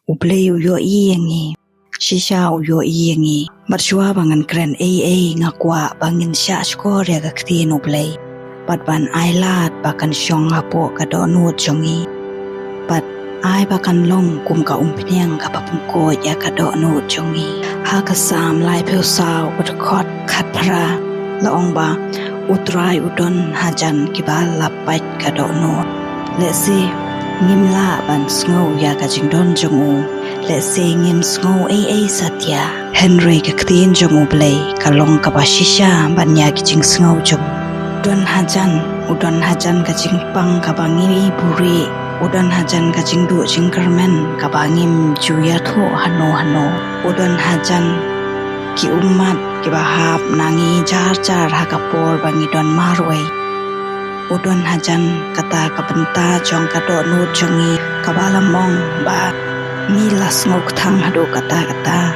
ublei uyo iyengi shisha uyo iyengi marshwa bangan kren ngakwa bangin sha skore ga ktin ublei patban ailat bakan shong hapo kado nu chongi pat ai bakan long kum ka umpniang ka papungko ya kado nu chongi ha ka sam lai pheu saw wat khot khat phra laong ba utrai udon hajan kibal lapat kado nu le si ngim la ban snow ya ka jingdon jongu le se ngim snow satya Henry ka ktin jongu blei kalong ka bashisha ban ya ki jing snow jong udon hajan ka jing pang ka bangi buri udon hajan ka jing du jing kermen ka bangim juya tho hano udon hajan ki ummat ki bahap nangi jar ha ka por bangi don marwai udon hajan kata kabenta jong kado nu jongi kabala mong ba mi las ngok thang hado kata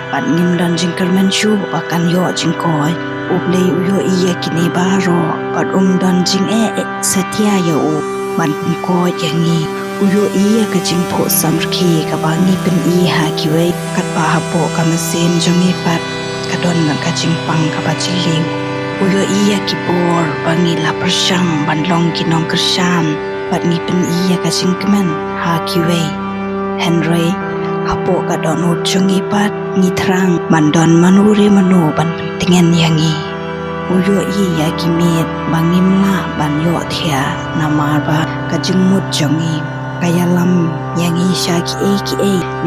ban nim don jingkermen chu bakan yo jingkoi ublei uyo iya kini baro pat don jing setia yo ban ko yangi uyo iya ka jing pho samrki ka bangi pen i ha kiwe kat pa hapo ka masen jongi pat kadon ka jing pang ka bachiliu uyo iya kipor bangi la persyang banlong kinong kersyam pat ni pen iya ka jingkemen ha kiwe Henry hapo ka don uchungi pat ni terang mandon manuri manu ban pentingan yangi uyo iya kimit bangim la ban yo thia namar ba ka jingmut jongi kaya lam yangi shaki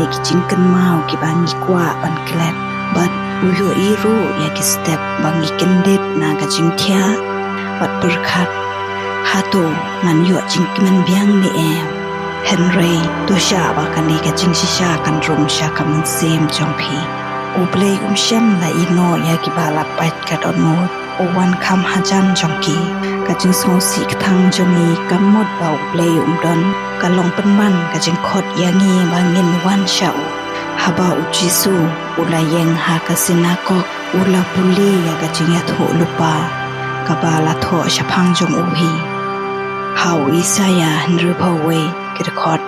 ne ki jingken mau ki bangi kwa ban klet but uyo iru ya ki step bangi kendet na ka jingthia pat berkhat hato nan yo jingkemen biang ni Henry tu sha ba kan ni ka jing shisha kan rum sha kamun sem jongphi ublei shem la ino ya ki bala pat ka don mo o wan kham hajan jongki ka jing so si thang jongi kamot ba ublei don ka long penman ka jing khot yangi bangin wan shau haba ujisu ulayeng ha ka sinakok ula puli ya ka jing ya tho lupa ka bala tho shaphang jong uhi hau isaya Henry pawe kirkhot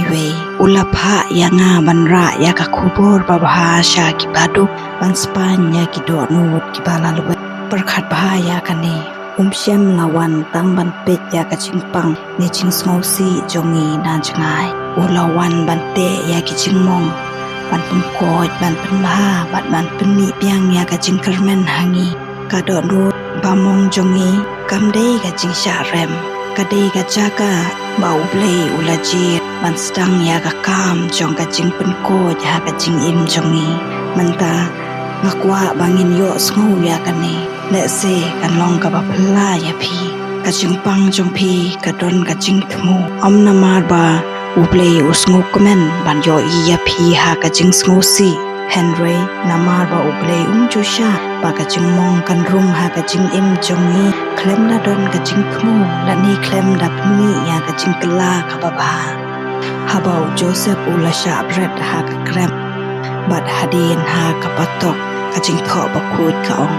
iwe ulapha yanga banra ya ka khubor babha sha ki badu banspan ya ki do nut ki bala luwe perkhat bha ya kani shem lawan tang ban pet ya ka chingpang ni ching si jongi na jangai ulawan ban te ya ki chingmong ban pun ko ban pun bha ban pun mi piang ya ka ching kermen hangi ka do nut bamong jongi kamde ka ching sha rem kadai ka jaga bau blei ulaji ban stang ya ka kam jong ka jing pen ko ya ka jing im jongi manta ngakwa bangin yo sngu ya ka ne le se kan long ka ba phla ya phi ka jing pang jong phi ka don ka jing thmu om na mar ba ublei usngu komen ban yo i ya phi ha ka jing sngu si Henry namar ba ublei chusha ba ka jing mong kan rum ha ka jing im jongi klem na don ka jing thmu la ni klem da pmi ya ka jing kla ka ba habau Joseph ulasha bread ha ka krem bat hadin ha ka patok ka jing tho ba khut ka ong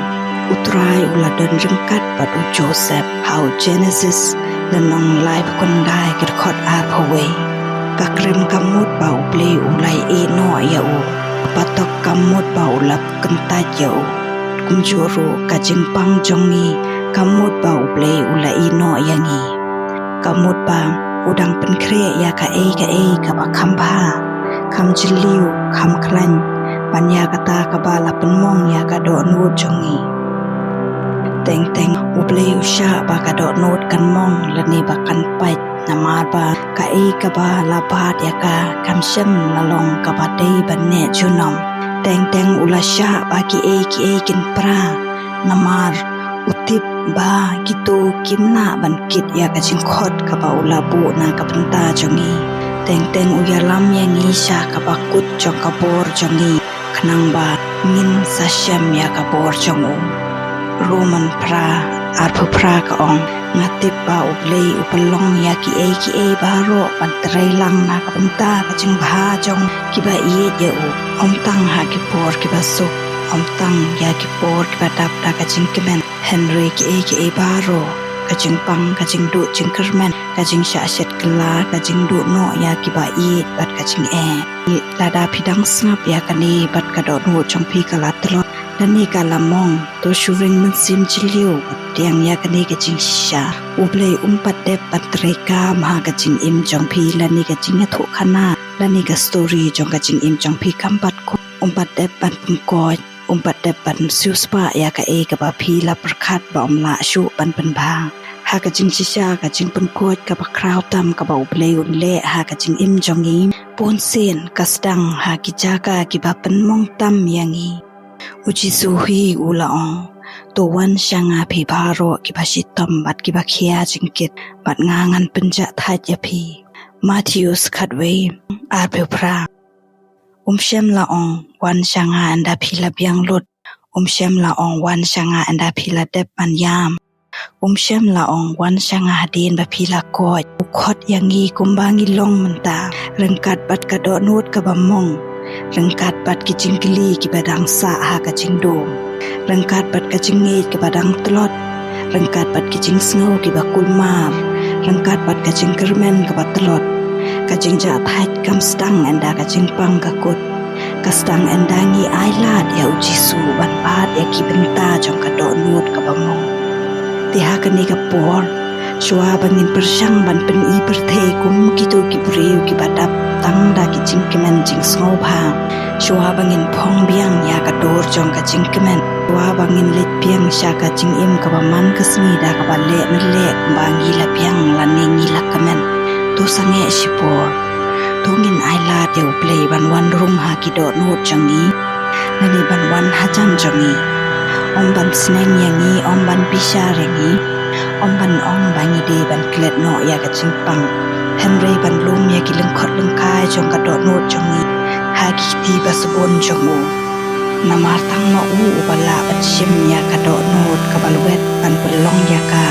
utrai uladon ringkat bat u Joseph how Genesis lanong live kon dai kir khot ar phawe ka krem kamut ba ublei ulai no ya u patok kamut ba ulap kenta jau kumjuru ka jing pang jongi kamut ba ublei ulai no yangi kamut ba udang pen kre ya ka ka ba khamba kham jiliu kham khlan banya kata ka ba la pen mong ya ka do nu jongi teng ublei usha ba ka do not kan mong la ni ba kan pai namar ba ka ba la ba ya ka kam shem la long ka ba dei ban ne chunom teng ulasha ba ki kin pra namar utip ba kitu kimna ban kit ya ka jing khot ka ba ulabu na ka penta jongi teng uyalam yangi sha ka ba kut jong ka bor jongi khnang ba min sa shem ya ka bor jongu roman pra arphu pra ka ong ngatip ba ublei upalong ya ki baro pantrai lang na ka penta ka jing bha jong ki ba ye je u om tang ha ki por ki ba su om tang ya ki por ki ba dap ta ka jing kemen Henry ki baro kajing pang kajing du jing kermen kajing sya syet kela kajing du no ya kiba i bat kajing lada pidang snap ya kani bat kadok nu chong pi kala tlot dan ni kala mong to shuring mun sim jiliu tiang ya kani kajing sya ublei umpat de patreka ma kajing im chong pi lani kajing tho khana lani ka story chong kajing im chong pi kampat ko umpat de pan ko umpat de pan siuspa ya ka ka ba pi la perkhat ba la shu pan bha ha ka jing shisha ka jing pun kot ka ba kraw tam ka ba ublei unle ha ka jing im jongi pon sen kastang ha ki jaka ki ba pen mong tam yangi uji suhi ulaong to wan shanga phi baro ki ba shitam bat ki ba khia jingkit bat ngangan penja that ya phi Matthews khatwei arpe pra shem laong wan shanga anda phila biang lut shem laong wan shanga anda phila dep an yam shem laong wan shanga hadin ba phila ko khot yangi kumbangi long menta rengkat bat ka do nut ka bamong rengkat bat ki jingkli ki badang sa ha ka jingdom rengkat bat ka jingi ki badang tlot rengkat bat ki jing snow ki ba kulmar rengkat bat ka jingkermen ka batlot kajing ja thait kam stang anda kajing pang kakut kastang endangi ailat ya ujisu ban pat ya kibenta jong kadok nut ka bamong tiha kani ka por shwa bangin persyang ban pen i perthei kum kitu ki breu ki badap tang da ki jing kemen jing sngo bha shwa bangin phong biang ya ka dor jong ka jing kemen shwa bangin let piang sha ka jing im ka baman kasmi da ka ba le bangi la piang la ni la kemen tu sange sipor tungin aila teu play ban wan rum ha ki do no changi nani ban wan hajan changi ban sneng yangi ban pisha rengi ban bangi de ban klet no ya ka chingpang henry ban lum ya ki leng khot leng kai chong ka do no changi ha ki ti basbon changu namar tang ma bala ban sim ya ka do no ka balwet ban pelong ya ka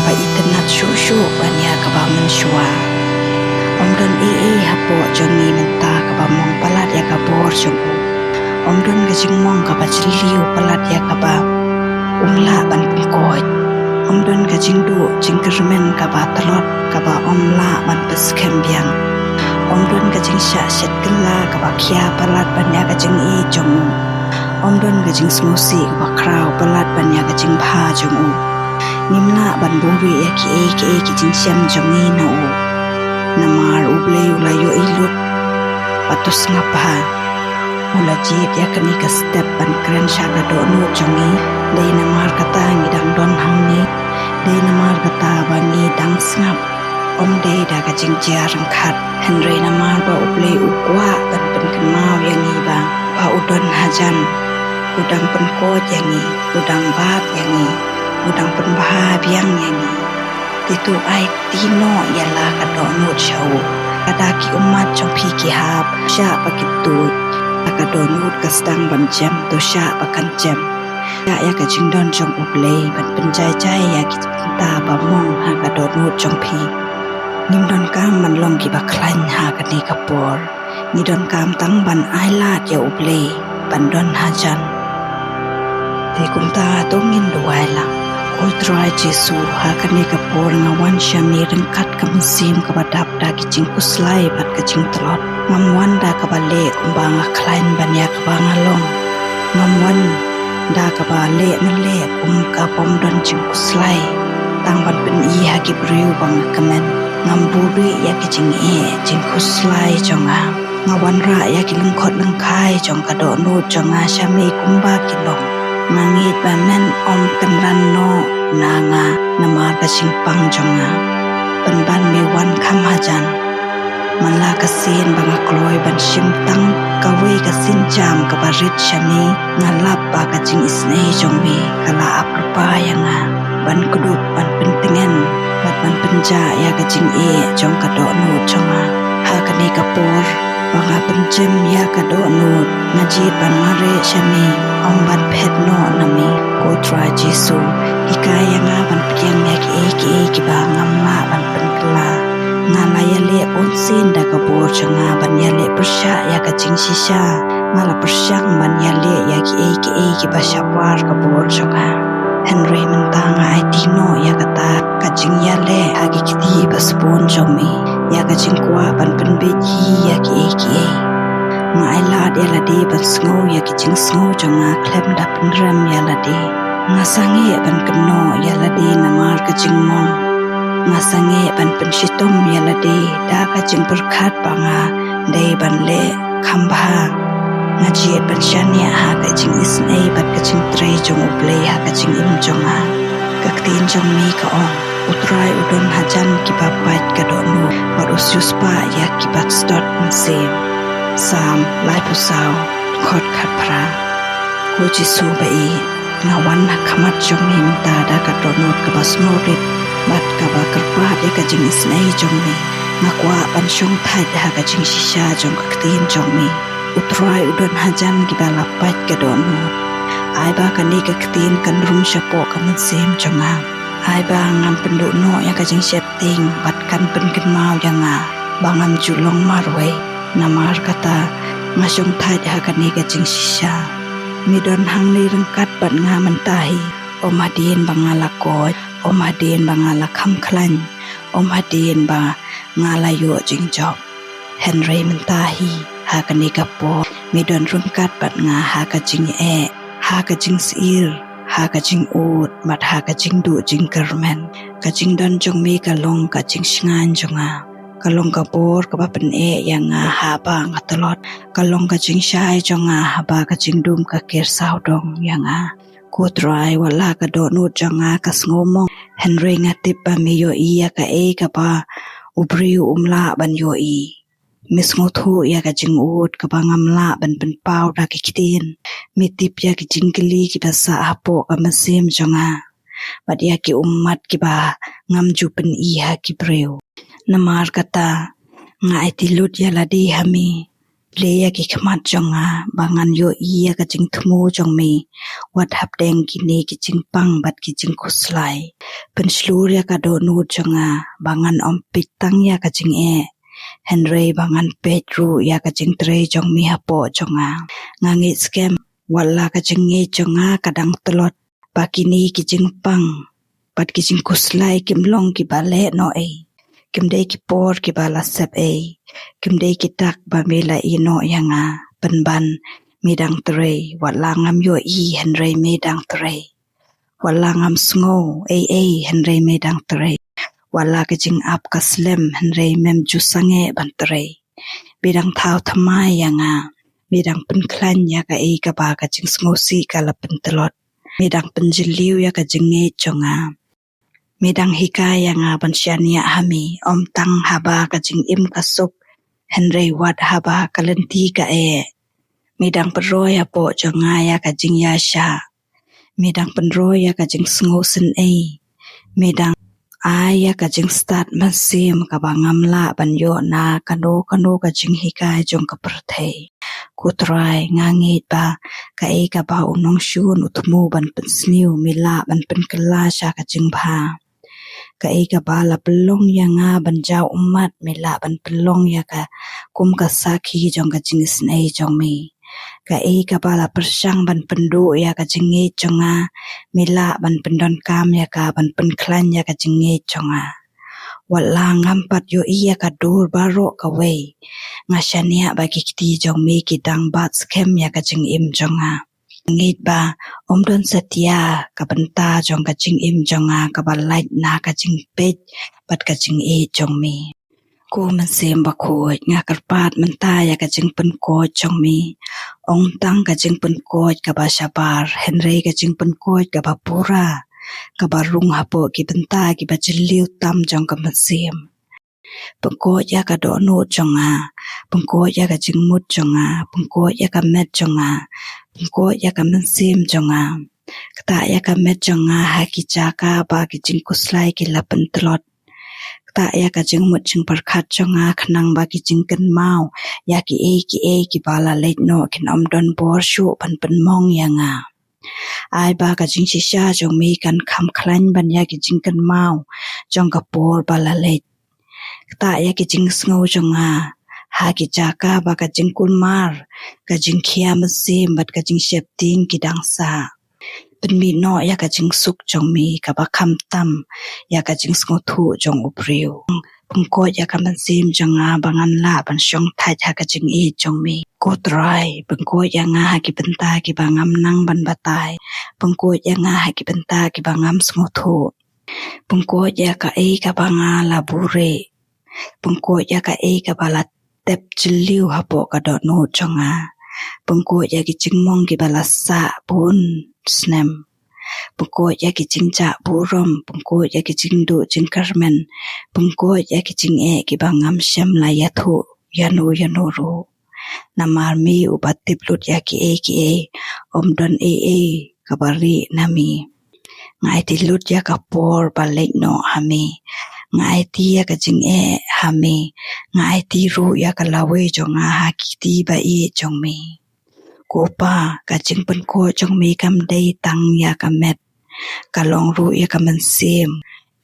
ba internet shu ban ya ka ba man shwa don hapo jongi menta ka ba mong palat ya ka bor chungu don ga jingmong ka ba chiliu palat ya ka ba umla ban pungkoj don ga jingdu jingkermen ka ba talot ka ba omla ban peskembiang don ga jingsha set kala ka ba khia palat ban ya ka jing chungu don ga jing smusi ka ba kraw palat ban ya ka jing bha chungu nimla ban buri ya ki jing siam jongi na namar ublei ulayo ilut patus ngapha ulajit ya kani ka step ban kren shaga do no jongi dei namar kata ngidang don hangni dei namar kata bangi dang snap dei da ka jingjia rangkhat henry namar ba ublei ukwa ban pen kemau yangi ba udon hajan udang penko yangi udang bab yangi udang penbaha biang yangi itu ai tino yala ka do no chau kada ki umat chong phi ki hap sha pakitu ka do no ka stang ban jam to sha pakan jam ya ka jingdon chong uplei ban penjai jai ya ki ta ba mong ha ka do no chong phi nimdon kam man long ki ba khlain ha ka ni ka por ni don kam tang ban ai lat ya uplei ban don hajan te kum ta to ngin duai la Ultra Jesu hakane ka por nga wan shami rengkat ka musim ka badap da ki jing kuslai bat ka jing trot ngamwan da ka bale umbang klain banya ka bangalong ngamwan da ka bale nale ka pom don jing kuslai tang ban pen i ha ki breu bang kamen ngamburi ya ki jing kuslai jonga ngawan ra ya ki lengkhot lengkai jong ka do no jonga shami kumba ki long mangit ba men kanran no nanga namar ka singpang jonga penban me wan kham hajan manla ka sin banga kloi ban sim tang ka we ka sin jam ka barit shami ngalap ba ka jing isne jongmi kala aprupa yanga ban kudup ban pentengen ban penja ya ka jing jong ka do no jonga ha ka ni ka por banga penjem ya ka do no ngajit ban mare shami ban phet no nami ko try Jesu hikaya nga ban piang ya ki ba ngamma ban penkla ngala ya le onsin da ka bor changa ban ya le persya ya ka jing shisha ngala persyang ban ya le ya ki ba syawar ka bor changa Henry mentanga ai tino ya kata kajing ya le hagi kiti baspon jomi ya kajing kwa ban penbeji ya ki eki ngai la de la de ban sngo ya kajing sngo jonga klem da penram ya la de ngasangi ban keno ya la de namar kajing mong ngasangi ban penshitom ya la de da kajing berkat banga dei ban le khamba ngaji ban shania ha kajing isnei ban kajing trei jong uplei ha kajing im jonga kaktin jong mi ka ong utrai udon hajan ki bapat ka donu marusius pa ya ki bat start sim sam lai pusau khot khat pra ko jisu bai ngawan na khamat jong mi ta da ka donu ka basmo rit bat ka ba karpa de kajing isnei jong mi ngakwa ban shong thai ha kajing shisha jong kaktin jong mi utrai udon hajan ki balapat ka donu ai ba kani ka ktin kan rum shapo ka man sem jonga ai ba ngam pendu no ya ka jing shep ting bat kan pen ken mau yanga bangam julong marwe namar kata ngasong thai ha kani ka jing shisha midon hang ni rengkat bat nga man tahi omadien bangala ko omadien bangala kham khlan omadien ba ngala yo jing job Henry mentahi ha kani ka po midon rengkat bat nga ha ka jing ha ka jing sir ha ka jing ut mat ha ka jing du jing kermen ka jing don jong mi ka long ka jing shngan jonga ka long ka bor ka ba pen yang ha ba ngatalot ka long ka jing shai jonga ha ba ka jing dum ka ker sau dong yang ku try wala ka do nu jonga ka ngomong Henry ngatip ba mi yo iya ka ka ba ubri umla ban yo Miss ngothu ya ka jing ut ka bangamla ban pen pau da ki kitin mitip ya ki jingli ki basa apo ka masim jonga bat ya ki ummat ki ba ngam ju pen ha ki breu namar kata ngai tilut ya ladi hami le ya ki khmat jonga bangan yo ya ka jing thmu jong mi wat hap deng ki ne ki jing pang bat ki jing kuslai pen slur ya ka do nu jonga bangan om pitang ya ka jing Henry bangan Petru ya ka jing trei jong mi hapo jonga ngangi scam wala ka jing nge jonga kadang telot pakini ki jing pang pat ki jing kuslai kim long ki bale no kim dei ki por ki bala sep kim dei ki tak ba mela no yanga penban midang trei wala ngam yo Henry midang trei wala ngam sngo Henry midang trei wala ka jing ap ka slem Henry mem ju sange bantre bidang thau thamai yanga bidang pen khlan ya ka ka ba ka jing smosi ka la pen telot bidang pen jiliu ya ka jing nge jonga bidang hika yanga ban shania hami om tang haba ka jing im ka sup Henry wat haba ka lenti ka bidang pro ya po jonga ya ka jing ya sha bidang pen ro ya ka jing smosen bidang Aya ka jing start masim ka bangamla banyo na kano ka jing hikai jong ka perthei kutrai ngangit ba ka ba unong shun utmu ban pensniu mila ban penkela sha ka jing bha ka ba la pelong yanga ban jau umat mila ban pelong ya ka kum ka sakhi jong ka jing snei jong mi ka ba la persang ban pendu ya ka jinge jonga mila ban pendon kam ya ka ban penklan ya ka jinge jonga wala ngampat yo iya ka dur baro ka wei ngashania bagi kiti jong mi ki dang bat scam ya ka jing im jonga ngit ba omdon setia ka benta jong ka jing im jonga ka ba light na ka jing pet bat ka jing jong mi ku man sem ba khoi nga karpat man ta ya ka jing pen ko jong mi ong tang ka jing pen ko ka ba shabar Henry ka jing pen ko ka ba pura ka ba rung hapo ki benta ki ba jiliu tam jong ka man sem pengko ya ka do no jonga pengko ya ka jing mut jonga pengko ya ka met jonga pengko ya ka man sem jonga kata ya ka met jonga ha ki jaka ba ki jing kuslai ki lapen telot ta ya ka jing mut jing perkhat jonga khnang ba ki jing kan mau ya ki ki bala leit no kin om don bor shu pan mong yanga ai ba ka jing shisha jong mi kan kham khlan ban ya ki jing kan mau jong ka por bala leit ta ya ki jing sngo jonga ha ki jaka ba ka jing kulmar ka jing khia masim bat ka jing shepting ki dangsa เป็นมีเนาะยากะจิงสุกจงมีกับคำตำยากะจิงสงทุจงอุปริวปุงโกยากะมันซีมจงอาบังันลาบันชงไทยยากะจิงอีจงมีโกตรายปุงโกยางาหากิเป็นตากิบางามนังบันบะตายปุงโกยางาหากิเป็นตากิบางามสงทุปุงโกยากะเอกะบางาลาบุเรปุงโกยากะเอกะบาลาเต็บจิลลิวฮะโปกะดอโนจงอาปุงโกยากิจิงมองกิบาลาสะปุนสเนมปุงโกยากิจิงจะบุรมปุงโกยากิจิงดูจิงคาร์เมนปุงโกยากิจิงกิบางามเชมลายาทุยานูรูนามาร์มีอุบัติบลุดยากิอมดอนกับบารีนามีงายติลุดยากะปอร์บาเล็กโนฮามีงายตียากะจิงฮามีงายตีรูยากะลาเวจงอาฮากิตีบะจงมีโกปากะจิงเป็นโกจงมีกำได้ตังยากะเม็ดกะลองรูยากะมันเซม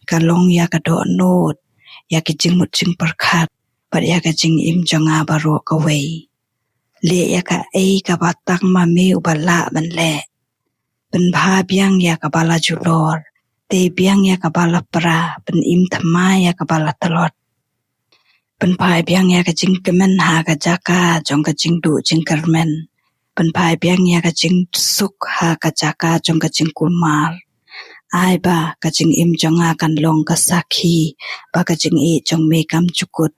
กะลองยากะโดโนดยากะจิงมุดจิงประคัดปัดยากะจิงอิมจงอาบารอกะเวเลียกะกะบาตังมาเมอุบะละบันแลเป็นพาเบียงยากะบาลาจุลอร์เตเบียงยากะบาลาปราเป็นอิมธรรมายากะบาลาตลอดเป็นพายเบียงยากะจิงกะเมนหากะจากาจงกะจิงดูจิงกะเมนเป็นพายเบียงยากะจิงสุขหากะจากาจงกะจิงกุมารอายบากะจิงอิมจงอากันลงกะสักขีบากะจิงจงเมกำจุกุด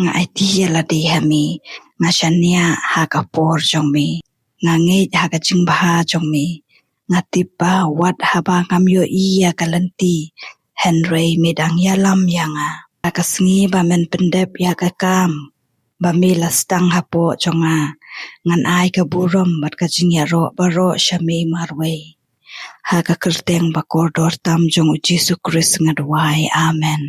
งาไอตียละดีฮามีงาชันเนียหากะปอร์จงมีงาเงยหากะจิงบาจงมีngatipa wat haba ngamyo iya kalanti Henry medang yalam yanga akasngi ba men pendep ya kakam ba milas tang hapo chonga ngan ai ka burom bat ka jingya ro baro shami marwe ha ka kerteng ba kordor tam jong Jesu Christ ngadwai amen